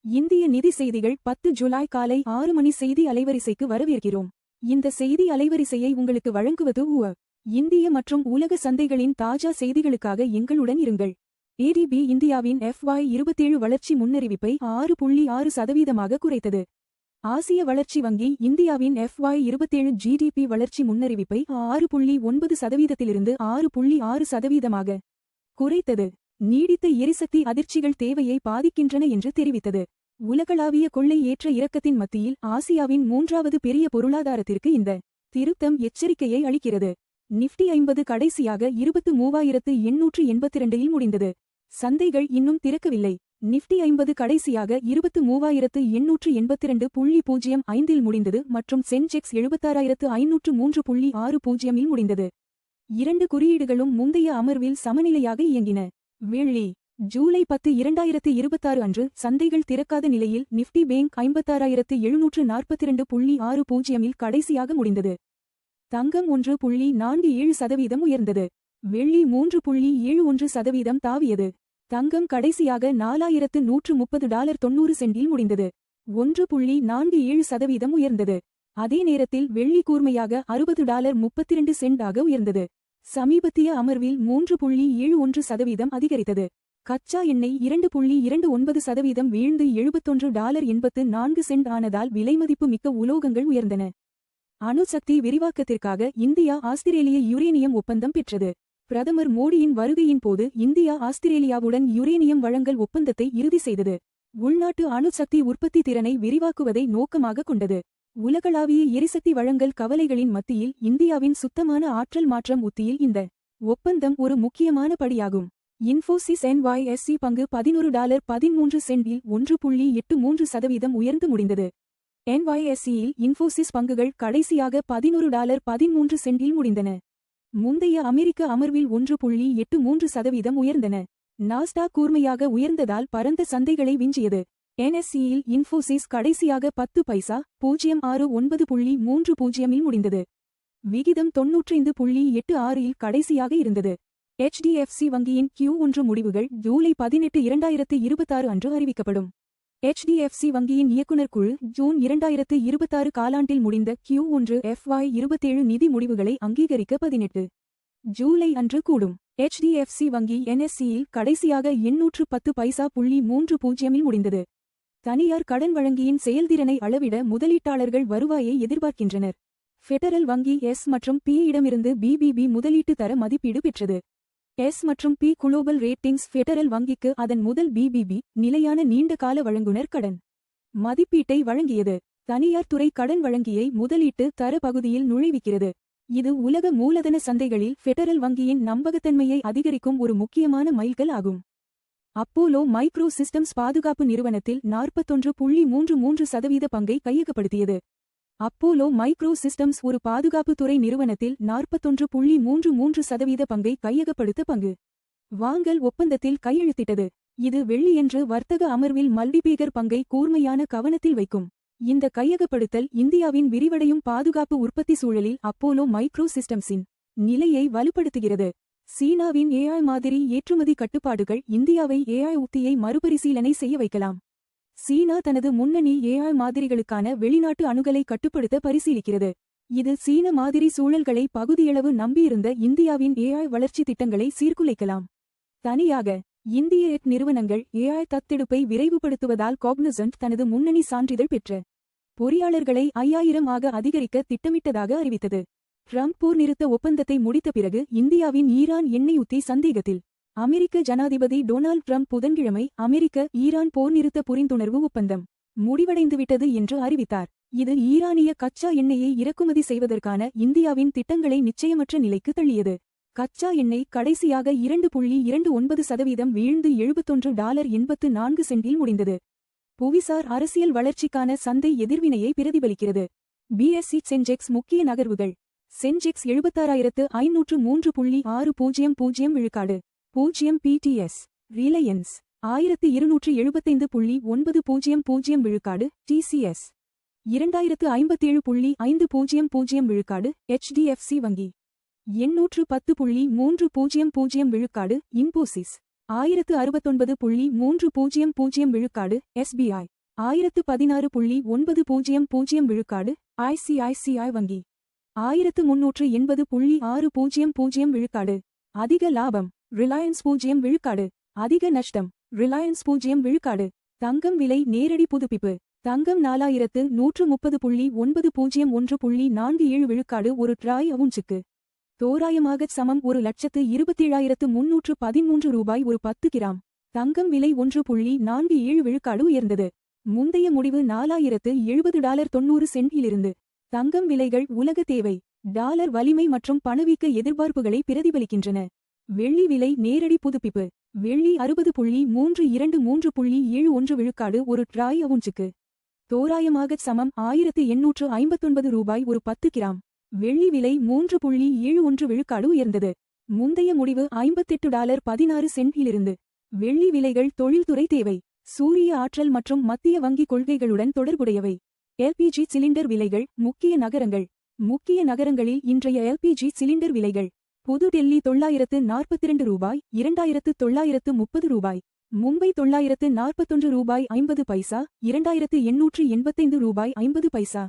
இந்திய நிதி செய்திகள் 10 ஜூலை காலை 6 மணி செய்தி அலைவரிசைக்கு வரவேற்கிறோம். இந்த செய்தி அலைவரிசையை உங்களுக்கு வழங்குவது இந்திய மற்றும் உலக சந்தைகளின் தாஜா செய்திகளுக்காக எங்களுடன் இருங்கள். ADB இந்தியாவின் FY27 வளர்ச்சி முன்னறிவிப்பை 6.6% குறைத்தது. ஆசிய வளர்ச்சி வங்கி இந்தியாவின் FY27 GDP வளர்ச்சி முன்னறிவிப்பை 6.9%இலிருந்து 6.6% குறைத்தது. நீடித்த எரிசக்தி அதிர்ச்சிகள் தேவையை பாதிக்கின்றன என்று தெரிவித்தது. உலகளாவிய கொள்ளை ஏற்ற இறக்கத்தின் மத்தியில் ஆசியாவின் 3வது பெரிய பொருளாதாரத்திற்கு இந்த திருத்தம் எச்சரிக்கையை அளிக்கிறது. நிஃப்டி 50 கடைசியாக 23,882இல் முடிந்தது. சந்தைகள் இன்னும் திறக்கவில்லை. நிஃப்டி 50 கடைசியாக 23,882.05இல் முடிந்தது மற்றும் சென்செக்ஸ் 76,503.60இல் முடிந்தது. இரண்டு குறியீடுகளும் முந்தைய அமர்வில் சமநிலையாக இயங்கின. வெள்ளி ஜூலை 10, 2026 அன்று சந்தைகள் திறக்காத நிலையில் நிஃப்டி பேங்க் 56,742.60இல் கடைசியாக முடிந்தது. தங்கம் 1.47% உயர்ந்தது. வெள்ளி 3.71% தாவியது. தங்கம் கடைசியாக $4,130.90இல் முடிந்தது. 1.47% உயர்ந்தது. அதே நேரத்தில் வெள்ளி கூர்மையாக $60.32 உயர்ந்தது. சமீபத்திய அமர்வில் 3.71% அதிகரித்தது. கச்சா எண்ணெய் 2.29% வீழ்ந்து $71.84 ஆனதால் விலைமதிப்பு மிக்க உலோகங்கள் உயர்ந்தன. அணுசக்தி விரிவாக்கத்திற்காக இந்தியா ஆஸ்திரேலிய யுரேனியம் ஒப்பந்தம் பெற்றது. பிரதமர் மோடியின் வருகையின் போது இந்தியா ஆஸ்திரேலியாவுடன் யுரேனியம் வழங்கல் ஒப்பந்தத்தை இறுதி செய்தது. உள்நாட்டு அணுசக்தி உற்பத்தி திறனை விரிவாக்குவதை நோக்கமாக கொண்டது. உலகளாவிய எரிசக்தி வழங்கல் கவலைகளின் மத்தியில் இந்தியாவின் சுத்தமான ஆற்றல் மாற்றம் உத்தியில் இந்த ஒப்பந்தம் ஒரு முக்கியமான படியாகும். இன்ஃபோசிஸ் NYSE பங்கு $11.13இல் 1.83% உயர்ந்து முடிந்தது. NYSEயில் இன்ஃபோசிஸ் பங்குகள் கடைசியாக $11.13இல் முடிந்தன. முந்தைய அமெரிக்க அமர்வில் 1.83% உயர்ந்தன. நாஸ்டாக் கூர்மையாக உயர்ந்ததால் பரந்த சந்தைகளை விஞ்சியது. NSEயில் இன்ஃபோசிஸ் கடைசியாக 10 பைசா 0.6930இல் முடிந்தது. விகிதம் 95.86இல் கடைசியாக இருந்தது. HDFC வங்கியின் Q1 முடிவுகள் ஜூலை 18, 2026 அன்று அறிவிக்கப்படும். HDFC வங்கியின் இயக்குனர் குழு ஜூன் 2026 காலாண்டில் முடிந்த Q1 FY27 நிதி முடிவுகளை அங்கீகரிக்க 18 ஜூலை அன்று கூடும். HDFC வங்கி NSEயில் கடைசியாக 810 பைசா 30இல் முடிந்தது. தனியார் கடன் வழங்கியின் செயல்திறனை அளவிட முதலீட்டாளர்கள் வருவாயை எதிர்பார்க்கின்றனர். ஃபெடரல் வங்கி S மற்றும் P இடமிருந்து BBB முதலீட்டு தர மதிப்பீடு பெற்றது. S மற்றும் P குளோபல் ரேட்டிங்ஸ் ஃபெடரல் வங்கிக்கு அதன் முதல் BBB நிலையான நீண்ட கால வழங்குனர் கடன் மதிப்பீட்டை வழங்கியது. தனியார் துறை கடன் வழங்கியை முதலீட்டு தர பகுதியில் நுழைவிக்கிறது. இது உலக மூலதன சந்தைகளில் ஃபெடரல் வங்கியின் நம்பகத்தன்மையை அதிகரிக்கும் ஒரு முக்கியமான மைல்கல் ஆகும். அப்போலோ மைக்ரோ சிஸ்டம்ஸ் பாதுகாப்பு நிறுவனத்தில் 41.33% பங்கை கையகப்படுத்தியது. அப்போலோ மைக்ரோ சிஸ்டம்ஸ் ஒரு பாதுகாப்பு துறை நிறுவனத்தில் 41.33% பங்கை கையகப்படுத்த பங்கு வாங்கல் ஒப்பந்தத்தில் கையெழுத்திட்டது. இது வெள்ளியன்று வர்த்தக அமர்வில் மல்டிபேகர் பங்கை கூர்மையான கவனத்தில் வைக்கும். இந்த கையகப்படுத்தல் இந்தியாவின் விரிவடையும் பாதுகாப்பு உற்பத்தி சூழலில் அப்போலோ மைக்ரோ சிஸ்டம்ஸின் நிலையை வலுப்படுத்துகிறது. சீனாவின் AI மாதிரி ஏற்றுமதி கட்டுப்பாடுகள் இந்தியாவை AI உத்தியை மறுபரிசீலனை செய்ய வைக்கலாம். சீனா தனது முன்னணி AI மாதிரிகளுக்கான வெளிநாட்டு அணுகலை கட்டுப்படுத்த பரிசீலிக்கிறது. இது சீன மாதிரி சூழல்களை பகுதியளவு நம்பியிருந்த இந்தியாவின் AI வளர்ச்சி திட்டங்களை சீர்குலைக்கலாம். தனியாக இந்திய நிறுவனங்கள் AI தத்தெடுப்பை விரைவுபடுத்துவதால் காக்னிசன்ட் தனது முன்னணி சான்றிதழ் பெற்ற பொறியாளர்களை 5000 ஆக அதிகரிக்க திட்டமிட்டதாக அறிவித்தது. ட்ரம்ப் போர் நிறுத்த ஒப்பந்தத்தை முடித்த பிறகு இந்தியாவின் ஈரான் எண்ணெய் உத்தி சந்தேகத்தில். அமெரிக்க ஜனாதிபதி டொனால்ட் ட்ரம்ப் புதன்கிழமை அமெரிக்க-ஈரான் போர் நிறுத்த புரிந்துணர்வு ஒப்பந்தம் முடிவடைந்துவிட்டது என்று அறிவித்தார். இது ஈரானிய கச்சா எண்ணெயை இறக்குமதி செய்வதற்கான இந்தியாவின் திட்டங்களை நிச்சயமற்ற நிலைக்கு தள்ளியது. கச்சா எண்ணெய் கடைசியாக 2.29% வீழ்ந்து $71.84இல் முடிந்தது. புவிசார் அரசியல் வளர்ச்சிக்கான சந்தை எதிர்வினையை பிரதிபலிக்கிறது. BSE சென்செக்ஸ் முக்கிய நகர்வுகள். சென்செக்ஸ் 76,503.600 விழுக்காடு. 0 PTS. ரிலையன்ஸ் 1275.900 விழுக்காடு. TCS 2057.500 விழுக்காடு. HDFC வங்கி 810.300 விழுக்காடு. இன்போசிஸ் 1069.300 விழுக்காடு. SBI 16.900 விழுக்காடு ICICI வங்கி 1380.60 விழுக்காடு அதிக லாபம் ரிலையன்ஸ் 0 விழுக்காடு அதிக நஷ்டம் ரிலையன்ஸ் 0 விழுக்காடு தங்கம் விலை நேரடி புதுப்பிப்பு தங்கம் 4130.901.47 விழுக்காடு ஒரு ட்ராய் அவுன்ஸுக்கு தோராயமாகச் சமம் 1,27,313 ரூபாய் ஒரு 10 கிராம் தங்கம் விலை 1.47 விழுக்காடு உயர்ந்தது முந்தைய முடிவு $4,070.90 இலிருந்து தங்கம் விலைகள் உலக தேவை டாலர் வலிமை மற்றும் பணவீக்க எதிர்பார்ப்புகளை பிரதிபலிக்கின்றன வெள்ளி விலை நேரடி புதுப்பிப்பு வெள்ளி 60.323.71 விழுக்காடு ஒரு ட்ராய் அவுன்ஸுக்கு தோராயமாகச் சமம் 1,859 ரூபாய் ஒரு 10 கிராம் வெள்ளி விலை 3.71 விழுக்காடு உயர்ந்தது முந்தைய முடிவு $58.16 இலிருந்து வெள்ளி விலைகள் தொழில்துறை தேவை சூரிய ஆற்றல் மற்றும் மத்திய வங்கி கொள்கைகளுடன் தொடர்புடையவை LPG சிலிண்டர் விலைகள் முக்கிய நகரங்களில் இன்றைய LPG சிலிண்டர் விலைகள் புது டெல்லி $942 ரூபாய் 2,930 ரூபாய் மும்பை $941 ரூபாய் 50 பைசா 2,885 ரூபாய் 50 பைசா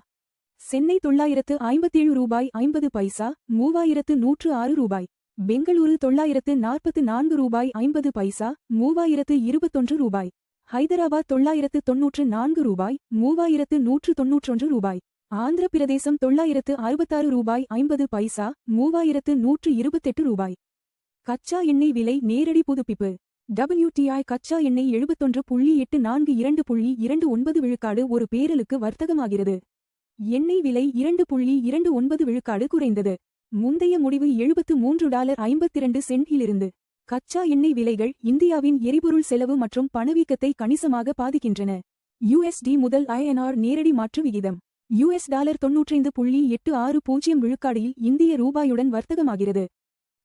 சென்னை $957 ரூபாய் 50 பைசா 3,106 ரூபாய் பெங்களூரு $944 ரூபாய் 50 பைசா 3,021 ரூபாய் ஹைதராபாத் $994 ரூபாய் 3,191 ரூபாய் ஆந்திர பிரதேசம் $966 ரூபாய் 50 பைசா 3,128 ரூபாய் கச்சா எண்ணெய் விலை நேரடி புதுப்பிப்பு WTI கச்சா எண்ணெய் 71.842.29 விழுக்காடு ஒரு பேரலுக்கு வர்த்தகமாகிறது எண்ணெய் விலை 2.29 விழுக்காடு குறைந்தது முந்தைய முடிவு $73.52 இலிருந்து கச்சா எண்ணெய் விலைகள் இந்தியாவின் எரிபொருள் செலவு மற்றும் பணவீக்கத்தை கணிசமாக பாதிக்கின்றன USD முதல் INR நேரடி மாற்று விகிதம் $95.860 விழுக்காடில் இந்திய ரூபாயுடன் வர்த்தகமாகிறது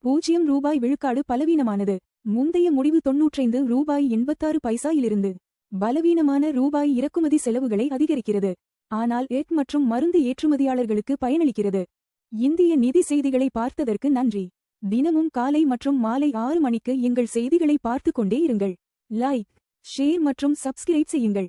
0 ரூபாய் விழுக்காடு பலவீனமானது முந்தைய முடிவு $95.86 இலிருந்து பலவீனமான ரூபாய் இறக்குமதி செலவுகளை அதிகரிக்கிறது ஆனால் எஃகு மற்றும் மருந்து ஏற்றுமதியாளர்களுக்கு பயனளிக்கிறது இந்திய நிதி செய்திகளை பார்த்ததற்கு நன்றி தினமும் காலை மற்றும் மாலை 6 மணிக்கு எங்கள் செய்திகளை பார்த்துக் கொண்டே இருங்கள் லைக் ஷேர் மற்றும் சப்ஸ்கிரைப் செய்யுங்கள்